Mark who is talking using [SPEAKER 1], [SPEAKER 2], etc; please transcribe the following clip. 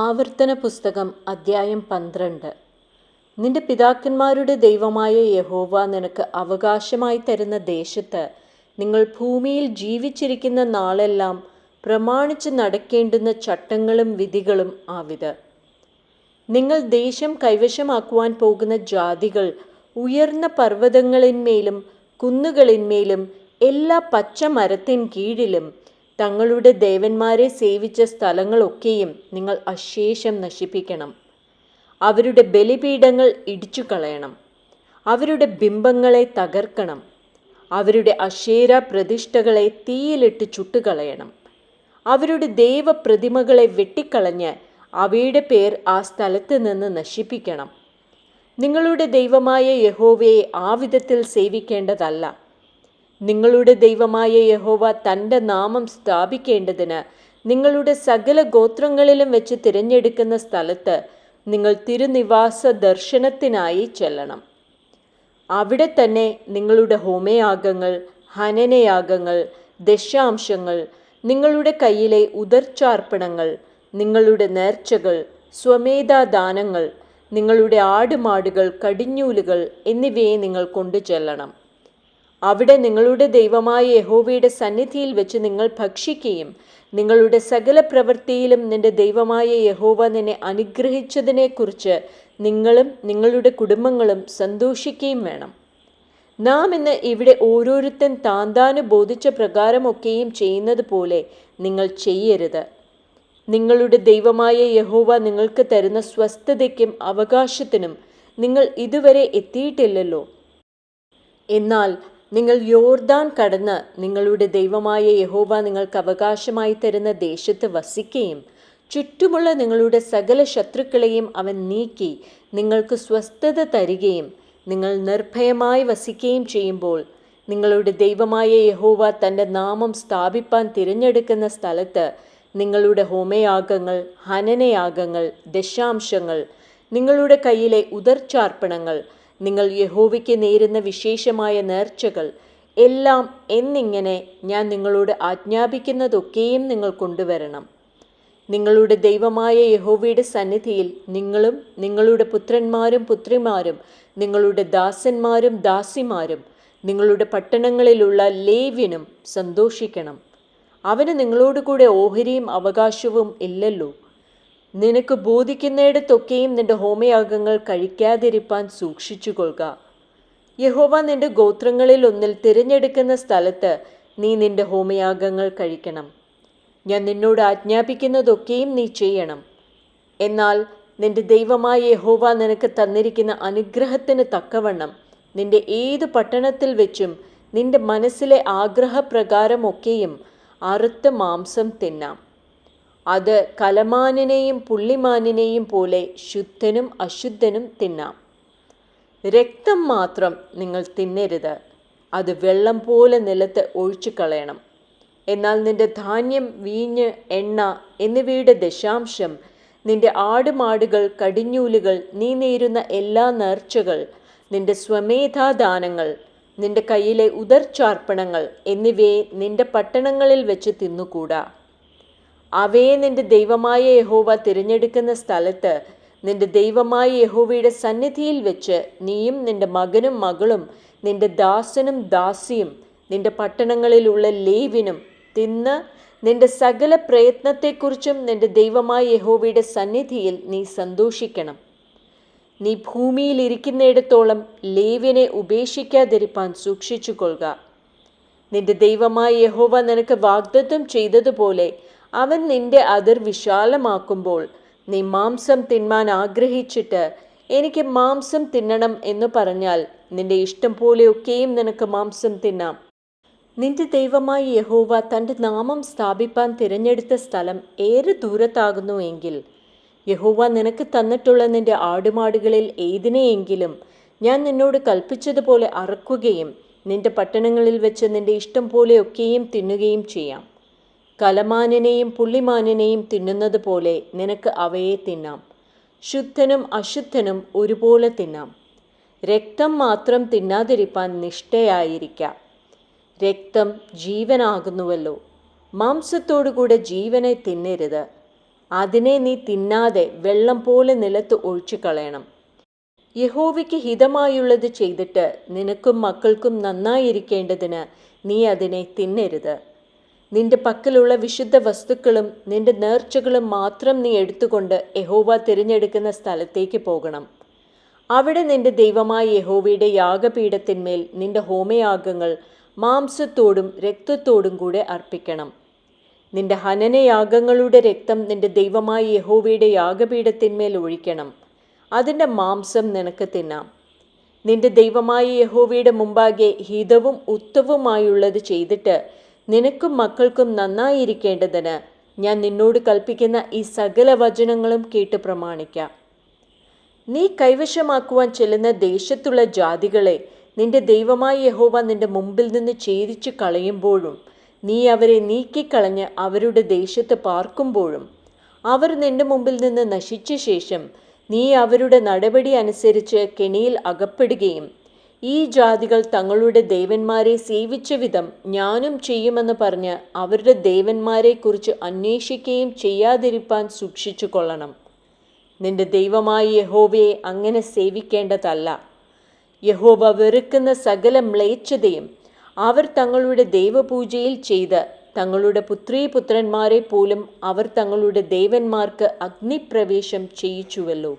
[SPEAKER 1] ആവർത്തന പുസ്തകം അദ്ധ്യായം 12. നിന്റെ പിതാക്കന്മാരുടെ ദൈവമായ യഹോവ നിനക്ക് അവകാശമായി തരുന്ന ദേശത്ത് നിങ്ങൾ ഭൂമിയിൽ ജീവിച്ചിരിക്കുന്ന നാളെല്ലാം പ്രമാണിച്ച് നടക്കേണ്ടുന്ന ചട്ടങ്ങളും വിധികളും ആവിത്. നിങ്ങൾ ദേശം കൈവശമാക്കുവാൻ പോകുന്ന ജാതികൾ ഉയർന്ന പർവ്വതങ്ങളിന്മേലും കുന്നുകളിന്മേലും എല്ലാ പച്ച മരത്തിൻ കീഴിലും തങ്ങളുടെ ദേവന്മാരെ സേവിച്ച സ്ഥലങ്ങളൊക്കെയും നിങ്ങൾ അശേഷം നശിപ്പിക്കണം. അവരുടെ ബലിപീഠങ്ങൾ ഇടിച്ചു കളയണം. അവരുടെ ബിംബങ്ങളെ തകർക്കണം. അവരുടെ അശേര പ്രതിഷ്ഠകളെ തീയിലിട്ട് ചുട്ടുകളയണം. അവരുടെ ദേവപ്രതിമകളെ വെട്ടിക്കളഞ്ഞ് അവയുടെ പേർ ആ സ്ഥലത്ത് നിന്ന് നശിപ്പിക്കണം. നിങ്ങളുടെ ദൈവമായ യഹോവയെ ആ വിധത്തിൽ സേവിക്കേണ്ടതല്ല. നിങ്ങളുടെ ദൈവമായ യഹോവ തൻ്റെ നാമം സ്ഥാപിക്കേണ്ടതിന് നിങ്ങളുടെ സകല ഗോത്രങ്ങളിലും വെച്ച് തിരഞ്ഞെടുക്കുന്ന സ്ഥലത്ത് നിങ്ങൾ തിരുനിവാസ ദർശനത്തിനായി ചെല്ലണം. അവിടെ തന്നെ നിങ്ങളുടെ ഹോമയാഗങ്ങൾ, ഹനനയാഗങ്ങൾ, ദശാംശങ്ങൾ, നിങ്ങളുടെ കയ്യിലെ ഉദർച്ചാർപ്പണങ്ങൾ, നിങ്ങളുടെ നേർച്ചകൾ, സ്വമേധാദാനങ്ങൾ, നിങ്ങളുടെ ആടുമാടുകൾ, കടിഞ്ഞൂലുകൾ എന്നിവയെ നിങ്ങൾ കൊണ്ടു ചെല്ലണം. അവിടെ നിങ്ങളുടെ ദൈവമായ യഹോവയുടെ സന്നിധിയിൽ വെച്ച് നിങ്ങൾ ഭക്ഷിക്കുകയും നിങ്ങളുടെ സകല പ്രവൃത്തിയിലും നിന്റെ ദൈവമായ യഹോവ നിന്നെ അനുഗ്രഹിച്ചതിനെക്കുറിച്ച് നിങ്ങളും നിങ്ങളുടെ കുടുംബങ്ങളും സന്തോഷിക്കുകയും വേണം. നാം ഇന്ന് ഇവിടെ ഓരോരുത്തൻ താന്താന് ബോധിച്ച പ്രകാരമൊക്കെയും ചെയ്യുന്നത് പോലെ നിങ്ങൾ ചെയ്യരുത്. നിങ്ങളുടെ ദൈവമായ യഹോവ നിങ്ങൾക്ക് തരുന്ന സ്വസ്ഥതയ്ക്കും അവകാശത്തിനും നിങ്ങൾ ഇതുവരെ എത്തിയിട്ടില്ലല്ലോ. എന്നാൽ നിങ്ങൾ യോർദാൻ കടന്ന് നിങ്ങളുടെ ദൈവമായ യഹോവ നിങ്ങൾക്ക് അവകാശമായി തരുന്ന ദേശത്ത് വസിക്കുകയും ചുറ്റുമുള്ള നിങ്ങളുടെ സകല ശത്രുക്കളെയും അവൻ നീക്കി നിങ്ങൾക്ക് സ്വസ്ഥത തരികയും നിങ്ങൾ നിർഭയമായി വസിക്കുകയും ചെയ്യുമ്പോൾ നിങ്ങളുടെ ദൈവമായ യഹോവ തൻ്റെ നാമം സ്ഥാപിപ്പാൻ തിരഞ്ഞെടുക്കുന്ന സ്ഥലത്ത് നിങ്ങളുടെ ഹോമയാഗങ്ങൾ, ഹനനയാഗങ്ങൾ, ദശാംശങ്ങൾ, നിങ്ങളുടെ കയ്യിലെ ഉദർച്ചാർപ്പണങ്ങൾ, നിങ്ങൾ യഹോവയ്ക്ക് നേരുന്ന വിശേഷമായ നേർച്ചകൾ എല്ലാം എന്നിങ്ങനെ ഞാൻ നിങ്ങളോട് ആജ്ഞാപിക്കുന്നതൊക്കെയും നിങ്ങൾ കൊണ്ടുവരണം. നിങ്ങളുടെ ദൈവമായ യഹോവയുടെ സന്നിധിയിൽ നിങ്ങളും നിങ്ങളുടെ പുത്രന്മാരും പുത്രിമാരും നിങ്ങളുടെ ദാസന്മാരും ദാസിമാരും നിങ്ങളുടെ പട്ടണങ്ങളിലുള്ള ലേവ്യനും സന്തോഷിക്കണം. അവന് നിങ്ങളോടുകൂടെ ഓഹരിയും അവകാശവും ഇല്ലല്ലോ. നിനക്ക് ബോധിക്കുന്നിടത്തൊക്കെയും നിന്റെ ഹോമയാഗങ്ങൾ കഴിക്കാതിരിപ്പാൻ സൂക്ഷിച്ചുകൊള്ളുക. യഹോവ നിന്റെ ഗോത്രങ്ങളിൽ ഒന്നിൽ തിരഞ്ഞെടുക്കുന്ന സ്ഥലത്ത് നീ നിന്റെ ഹോമയാഗങ്ങൾ കഴിക്കണം. ഞാൻ നിന്നോട് ആജ്ഞാപിക്കുന്നതൊക്കെയും നീ ചെയ്യണം. എന്നാൽ നിന്റെ ദൈവമായ യഹോവ നിനക്ക് തന്നിരിക്കുന്ന അനുഗ്രഹത്തിന് തക്കവണ്ണം നിന്റെ ഏതു പട്ടണത്തിൽ വെച്ചും നിന്റെ മനസ്സിലെ ആഗ്രഹപ്രകാരമൊക്കെയും അറുത്ത മാംസം തിന്നാം. അത് കലമാനിനെയും പുള്ളിമാനിനെയും പോലെ ശുദ്ധനും അശുദ്ധനും തിന്നാം. രക്തം മാത്രം നിങ്ങൾ തിന്നരുത്. അത് വെള്ളം പോലെ നിലത്ത് ഒഴിച്ചു കളയണം. എന്നാൽ നിന്റെ ധാന്യം, വീഞ്ഞ്, എണ്ണ എന്നിവയുടെ ദശാംശം, നിന്റെ ആടുമാടുകൾ, കടിഞ്ഞൂലുകൾ, നീ നേരുന്ന എല്ലാ നേർച്ചകൾ, നിന്റെ സ്വമേധാദാനങ്ങൾ, നിന്റെ കയ്യിലെ ഉദർച്ചാർപ്പണങ്ങൾ എന്നിവയെ നിന്റെ പട്ടണങ്ങളിൽ വെച്ച് തിന്നുകൂടാ. അവയെ നിന്റെ ദൈവമായ യഹോവ തിരഞ്ഞെടുക്കുന്ന സ്ഥലത്ത് നിന്റെ ദൈവമായ യഹോവയുടെ സന്നിധിയിൽ വെച്ച് നീയും നിന്റെ മകനും മകളും നിന്റെ ദാസനും ദാസിയും നിന്റെ പട്ടണങ്ങളിലുള്ള ലേവ്യനും തിന്ന് നിന്റെ സകല പ്രയത്നത്തെക്കുറിച്ചും നിന്റെ ദൈവമായ യഹോവയുടെ സന്നിധിയിൽ നീ സന്തോഷിക്കണം. നീ ഭൂമിയിൽ ഇരിക്കുന്നിടത്തോളം ലേവ്യനെ ഉപേക്ഷിക്കാതിരിപ്പാൻ സൂക്ഷിച്ചുകൊള്ളുക. നിന്റെ ദൈവമായ യഹോവ നിനക്ക് വാഗ്ദത്തം ചെയ്തതുപോലെ അവൻ നിന്റെ അതിർ വിശാലമാക്കുമ്പോൾ നീ മാംസം തിന്മാൻ ആഗ്രഹിച്ചിട്ട് എനിക്ക് മാംസം തിന്നണം എന്ന് പറഞ്ഞാൽ നിന്റെ ഇഷ്ടം പോലെയൊക്കെയും നിനക്ക് മാംസം തിന്നാം. നിന്റെ ദൈവമായ യഹോവ തൻ്റെ നാമം സ്ഥാപിപ്പാൻ തിരഞ്ഞെടുത്ത സ്ഥലം ഏറെ ദൂരത്താകുന്നു എങ്കിൽ യഹോവ നിനക്ക് തന്നിട്ടുള്ള നിന്റെ ആടുമാടുകളിൽ ഏതിനെയെങ്കിലും ഞാൻ നിന്നോട് കൽപ്പിച്ചതുപോലെ അറക്കുകയും നിന്റെ പട്ടണങ്ങളിൽ വെച്ച് നിന്റെ ഇഷ്ടം പോലെയൊക്കെയും തിന്നുകയും ചെയ്യാം. കലമാനിനെയും പുള്ളിമാനിനെയും തിന്നുന്നത് പോലെ നിനക്ക് അവയെ തിന്നാം. ശുദ്ധനും അശുദ്ധനും ഒരുപോലെ തിന്നാം. രക്തം മാത്രം തിന്നാതിരിപ്പാൻ നിഷ്ഠയായിരിക്കാം. രക്തം ജീവനാകുന്നുവല്ലോ. മാംസത്തോടുകൂടെ ജീവനെ തിന്നരുത്. അതിനെ നീ തിന്നാതെ വെള്ളം പോലെ നിലത്ത് ഒഴിച്ചു കളയണം. യഹോവയ്ക്ക് ഹിതമായുള്ളത് ചെയ്തിട്ട് നിനക്കും മക്കൾക്കും നന്നായിരിക്കേണ്ടതിന് നീ അതിനെ തിന്നരുത്. നിന്റെ പക്കലുള്ള വിശുദ്ധ വസ്തുക്കളും നിന്റെ നേർച്ചകളും മാത്രം നീ എടുത്തുകൊണ്ട് യഹോവ തിരഞ്ഞെടുക്കുന്ന സ്ഥലത്തേക്ക് പോകണം. അവിടെ നിന്റെ ദൈവമായ യഹോവയുടെ യാഗപീഠത്തിന്മേൽ നിന്റെ ഹോമയാഗങ്ങൾ മാംസത്തോടും രക്തത്തോടും കൂടെ അർപ്പിക്കണം. നിന്റെ ഹനനയാഗങ്ങളുടെ രക്തം നിന്റെ ദൈവമായ യഹോവയുടെ യാഗപീഠത്തിന്മേൽ ഒഴിക്കണം. അതിൻ്റെ മാംസം നിനക്ക് തിന്നാം. നിന്റെ ദൈവമായ യഹോവയുടെ മുമ്പാകെ ഹിതവും ഉത്തവുമായുള്ളത് ചെയ്തിട്ട് നിനക്കും മക്കൾക്കും നന്നായിരിക്കേണ്ടതിന് ഞാൻ നിന്നോട് കൽപ്പിക്കുന്ന ഈ സകല വചനങ്ങളും കേട്ട് പ്രമാണിക്കാം. നീ കൈവശമാക്കുവാൻ ചെല്ലുന്ന ദേശത്തുള്ള ജാതികളെ നിന്റെ ദൈവമായ യഹോവ നിന്റെ മുമ്പിൽ നിന്ന് ഛേദിച്ചു കളയുമ്പോഴും നീ അവരെ നീക്കിക്കളഞ്ഞ് അവരുടെ ദേശത്ത് പാർക്കുമ്പോഴും അവർ നിന്റെ മുമ്പിൽ നിന്ന് നശിച്ച ശേഷം നീ അവരുടെ നടപടി അനുസരിച്ച് കെണിയിൽ അകപ്പെടുകയും ഈ ജാതികൾ തങ്ങളുടെ ദേവന്മാരെ സേവിച്ച വിധം ഞാനും ചെയ്യുമെന്ന് പറഞ്ഞ് അവരുടെ ദേവന്മാരെക്കുറിച്ച് അന്വേഷിക്കുകയും ചെയ്യാതിരിപ്പാൻ സൂക്ഷിച്ചു കൊള്ളണം. നിന്റെ ദൈവമായ യഹോവയെ അങ്ങനെ സേവിക്കേണ്ടതല്ല. യഹോവ വെറുക്കുന്ന സകല മ്ലേച്ഛതയും അവർ തങ്ങളുടെ ദൈവപൂജയിൽ ചെയ്ത് തങ്ങളുടെ പുത്രീപുത്രന്മാരെ പോലും അവർ തങ്ങളുടെ ദേവന്മാർക്ക് അഗ്നിപ്രവേശം ചെയ്യിച്ചുവല്ലോ.